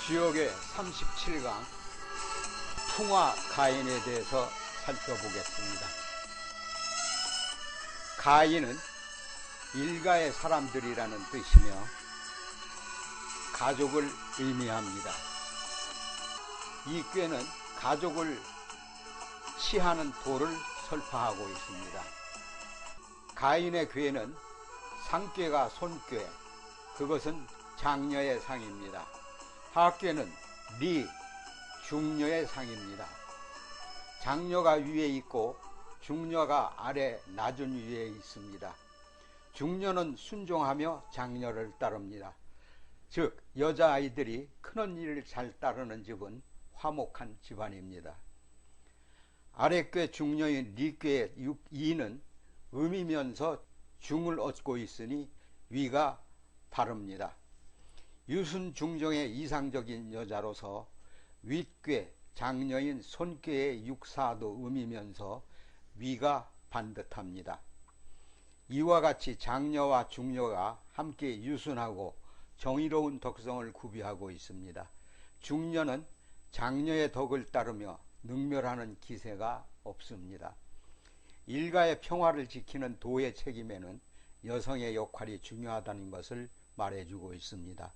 주역의 37강 풍화 가인에 대해서 살펴보겠습니다. 가인은 일가의 사람들이라는 뜻이며 가족을 의미합니다. 이 꾀는 가족을 치하는 도를 설파하고 있습니다. 가인의 꾀는 상꾀가 손꾀, 그것은 장녀의 상입니다. 하꾀는 리, 중녀의 상입니다. 장녀가 위에 있고 중녀가 아래 낮은 위에 있습니다. 중녀는 순종하며 장녀를 따릅니다. 즉 여자아이들이 큰언니를 잘 따르는 집은 화목한 집안입니다. 아래꾀 중녀인 리꾀의 이는 음이면서 중을 얻고 있으니 위가 바릅니다. 유순중종의 이상적인 여자로서 윗꾀 장녀인 손꾀의 육사도 음이면서 위가 반듯합니다. 이와 같이 장녀와 중녀가 함께 유순하고 정의로운 덕성을 구비하고 있습니다. 중녀는 장녀의 덕을 따르며 능멸하는 기세가 없습니다. 일가의 평화를 지키는 도의 책임에는 여성의 역할이 중요하다는 것을 말해주고 있습니다.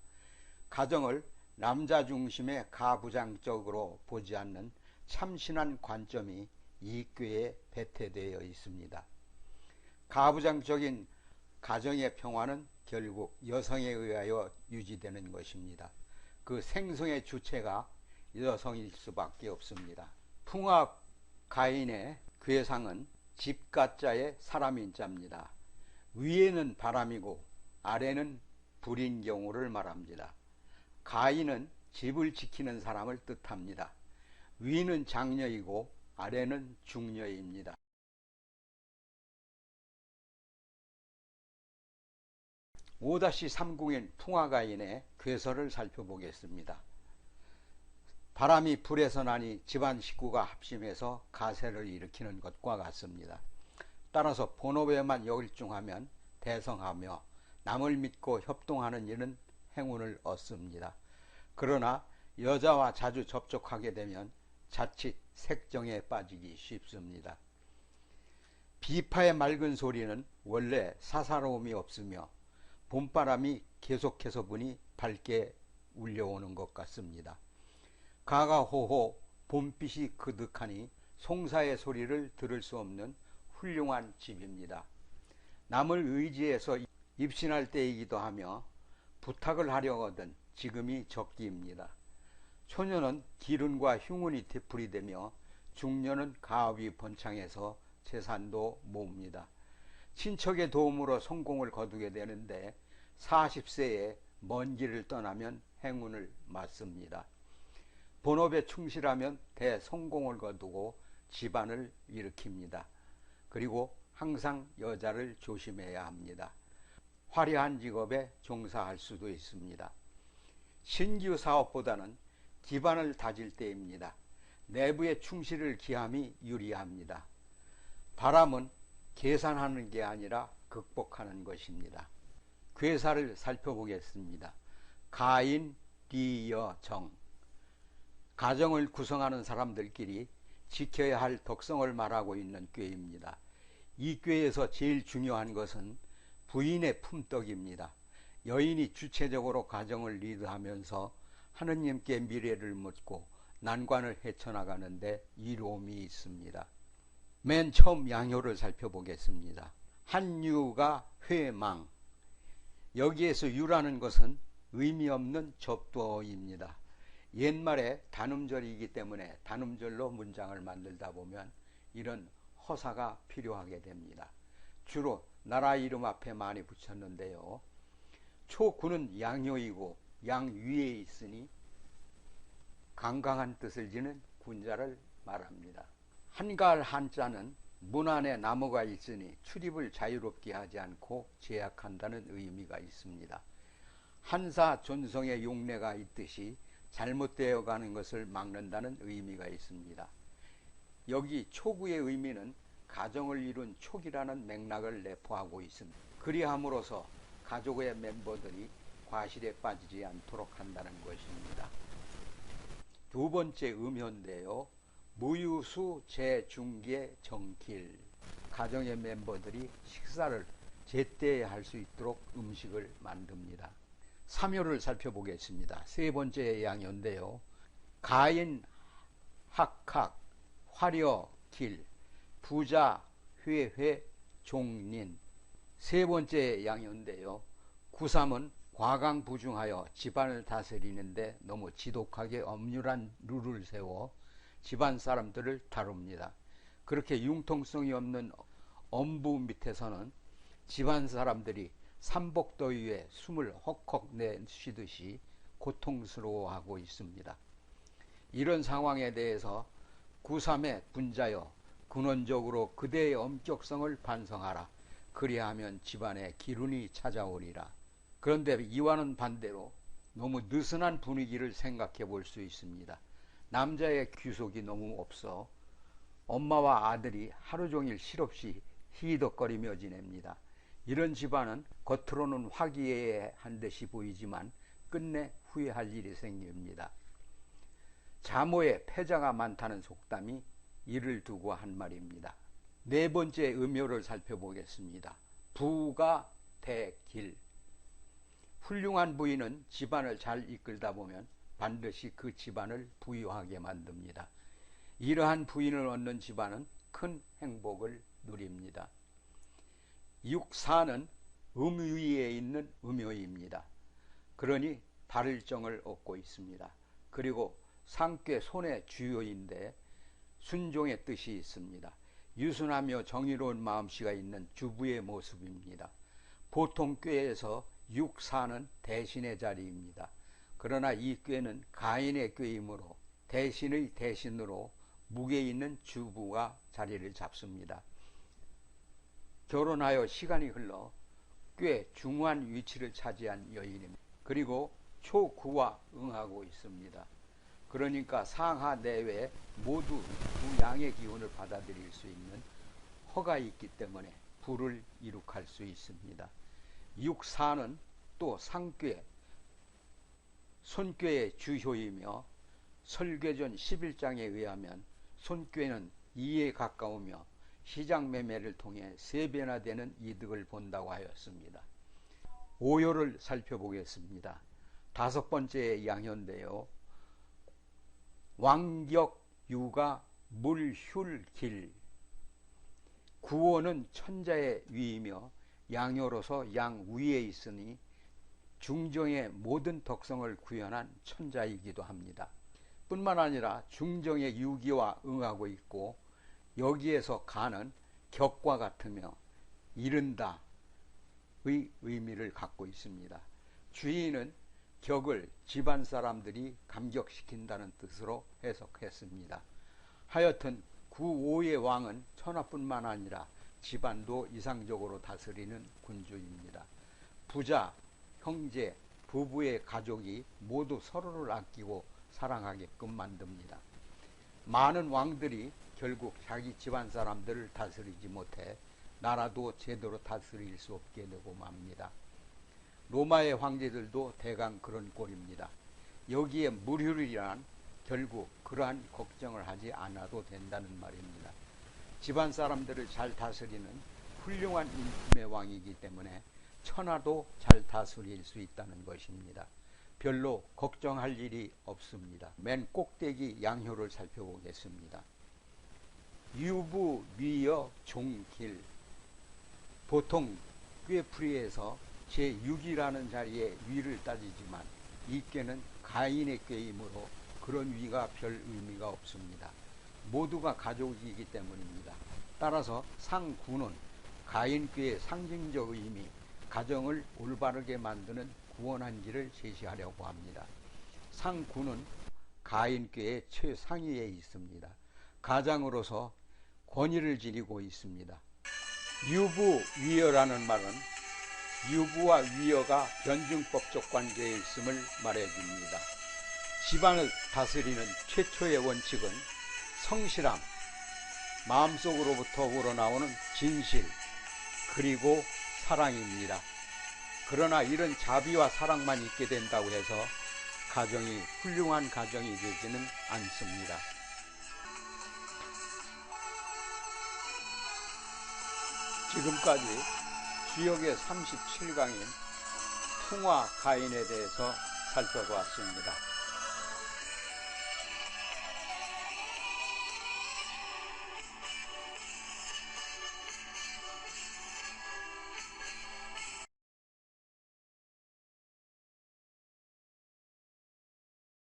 가정을 남자 중심의 가부장적으로 보지 않는 참신한 관점이 이 꾀에 배태되어 있습니다. 가부장적인 가정의 평화는 결국 여성에 의하여 유지되는 것입니다. 그 생성의 주체가 여성일 수밖에 없습니다. 풍화 가인의 꾀상은 집가자의 사람인자입니다. 위에는 바람이고 아래는 불인 경우를 말합니다. 가인은 집을 지키는 사람을 뜻합니다. 위는 장녀이고 아래는 중녀입니다. 5-3궁인 풍화가인의 꾀서를 살펴보겠습니다. 바람이 불에서 나니 집안 식구가 합심해서 가세를 일으키는 것과 같습니다. 따라서 본업에만 열중하면 대성하며 남을 믿고 협동하는 일은 행운을 얻습니다. 그러나 여자와 자주 접촉하게 되면 자칫 색정에 빠지기 쉽습니다. 비파의 맑은 소리는 원래 사사로움이 없으며 봄바람이 계속해서 부니 밝게 울려오는 것 같습니다. 가가호호 봄빛이 그득하니 송사의 소리를 들을 수 없는 훌륭한 집입니다. 남을 의지해서 입신할 때이기도 하며 부탁을 하려거든 지금이 적기입니다. 초녀는 기운과 흉운이 되풀이되며 중녀는 가업이 번창해서 재산도 모읍니다. 친척의 도움으로 성공을 거두게 되는데 40세에 먼 길을 떠나면 행운을 맞습니다. 본업에 충실하면 대성공을 거두고 집안을 일으킵니다. 그리고 항상 여자를 조심해야 합니다. 화려한 직업에 종사할 수도 있습니다. 신규 사업보다는 기반을 다질 때입니다. 내부의 충실을 기함이 유리합니다. 바람은 계산하는 게 아니라 극복하는 것입니다. 꾀사를 살펴보겠습니다. 가인, 리여, 정. 가정을 구성하는 사람들끼리 지켜야 할 덕성을 말하고 있는 꾀입니다. 이 꾀에서 제일 중요한 것은 부인의 품덕입니다. 여인이 주체적으로 가정을 리드하면서 하느님께 미래를 묻고 난관을 헤쳐나가는데 이로움이 있습니다. 맨 처음 양효를 살펴보겠습니다. 한유가 회망. 여기에서 유라는 것은 의미 없는 접두어입니다. 옛말에 단음절이기 때문에 단음절로 문장을 만들다 보면 이런 허사가 필요하게 됩니다. 주로 나라 이름 앞에 많이 붙였는데요. 초구는 양효이고 양 위에 있으니 강강한 뜻을 지는 군자를 말합니다. 한가할 한자는 문 안에 나무가 있으니 출입을 자유롭게 하지 않고 제약한다는 의미가 있습니다. 한사 존성의 용례가 있듯이 잘못되어 가는 것을 막는다는 의미가 있습니다. 여기 초구의 의미는 가정을 이룬 촉이라는 맥락을 내포하고 있습니다. 그리함으로써 가족의 멤버들이 과실에 빠지지 않도록 한다는 것입니다. 두 번째 음효인데요. 무유수 재중계 정길. 가정의 멤버들이 식사를 제때 할 수 있도록 음식을 만듭니다. 3효를 살펴보겠습니다. 세 번째 양효인데요. 가인, 학학, 화려, 길, 부자, 회회, 종린. 세 번째 양효인데요. 구삼은 과강부중하여 집안을 다스리는데 너무 지독하게 엄률한 룰을 세워 집안 사람들을 다룹니다. 그렇게 융통성이 없는 엄부 밑에서는 집안 사람들이 삼복더위에 숨을 헉헉 내쉬듯이 고통스러워하고 있습니다. 이런 상황에 대해서 구삼의 분자여 근원적으로 그대의 엄격성을 반성하라. 그리하면 집안에 기운이 찾아오리라. 그런데 이와는 반대로 너무 느슨한 분위기를 생각해 볼 수 있습니다. 남자의 귀속이 너무 없어 엄마와 아들이 하루 종일 실없이 히덕거리며 지냅니다. 이런 집안은 겉으로는 화기애애한 듯이 보이지만 끝내 후회할 일이 생깁니다. 자모에 패자가 많다는 속담이 이를 두고 한 말입니다. 네 번째 음효를 살펴보겠습니다. 부가 대길. 훌륭한 부인은 집안을 잘 이끌다 보면 반드시 그 집안을 부유하게 만듭니다. 이러한 부인을 얻는 집안은 큰 행복을 누립니다. 육사는 음위에 있는 음효입니다. 그러니 발을정을 얻고 있습니다. 그리고 상괴 손의 주요인데 순종의 뜻이 있습니다. 유순하며 정의로운 마음씨가 있는 주부의 모습입니다. 보통 꾀에서 육사는 대신의 자리입니다. 그러나 이 꾀는 가인의 꾀이므로 대신의 대신으로 묵에 있는 주부가 자리를 잡습니다. 결혼하여 시간이 흘러 꽤 중요한 위치를 차지한 여인입니다. 그리고 초구와 응하고 있습니다. 그러니까 상하 내외 모두 두 양의 기운을 받아들일 수 있는 허가 있기 때문에 부를 이룩할 수 있습니다. 육사는 또 상괴, 손괴의 주효이며 설괴전 11장에 의하면 손괴는 2에 가까우며 시장 매매를 통해 3배나 되는 이득을 본다고 하였습니다. 오효를 살펴보겠습니다. 다섯 번째 양효인데요. 왕격, 유가, 물휼, 길. 구호는 천자의 위이며 양효로서 양 위에 있으니 중정의 모든 덕성을 구현한 천자이기도 합니다. 뿐만 아니라 중정의 유기와 응하고 있고 여기에서 가는 격과 같으며 이른다의 의미를 갖고 있습니다. 주인은 격을 집안 사람들이 감격시킨다는 뜻으로 해석했습니다. 하여튼 구오의 왕은 천하뿐만 아니라 집안도 이상적으로 다스리는 군주입니다. 부자, 형제, 부부의 가족이 모두 서로를 아끼고 사랑하게끔 만듭니다. 많은 왕들이 결국 자기 집안 사람들을 다스리지 못해 나라도 제대로 다스릴 수 없게 되고 맙니다. 로마의 황제들도 대강 그런 꼴입니다. 여기에 무휼이란 결국 그러한 걱정을 하지 않아도 된다는 말입니다. 집안 사람들을 잘 다스리는 훌륭한 인품의 왕이기 때문에 천하도 잘 다스릴 수 있다는 것입니다. 별로 걱정할 일이 없습니다. 맨 꼭대기 양효를 살펴보겠습니다. 유부, 위여, 종길. 보통 꾀풀이에서 제6이라는 자리에 위를 따지지만 이 꾀는 가인의 꾀이므로 그런 위가 별 의미가 없습니다. 모두가 가족이기 때문입니다. 따라서 상구는 가인 꾀의 상징적 의미, 가정을 올바르게 만드는 구원한 길을 제시하려고 합니다. 상구는 가인 꾀의 최상위에 있습니다. 가장으로서 권위를 지니고 있습니다. 유부, 위여라는 말은 유부와 위여가 변증법적 관계에 있음을 말해줍니다. 집안을 다스리는 최초의 원칙은 성실함, 마음속으로부터 우러나오는 진실, 그리고 사랑입니다. 그러나 이런 자비와 사랑만 있게 된다고 해서 가정이 훌륭한 가정이 되지는 않습니다. 지금까지 주역의 37강인 풍화 가인에 대해서 살펴보았습니다.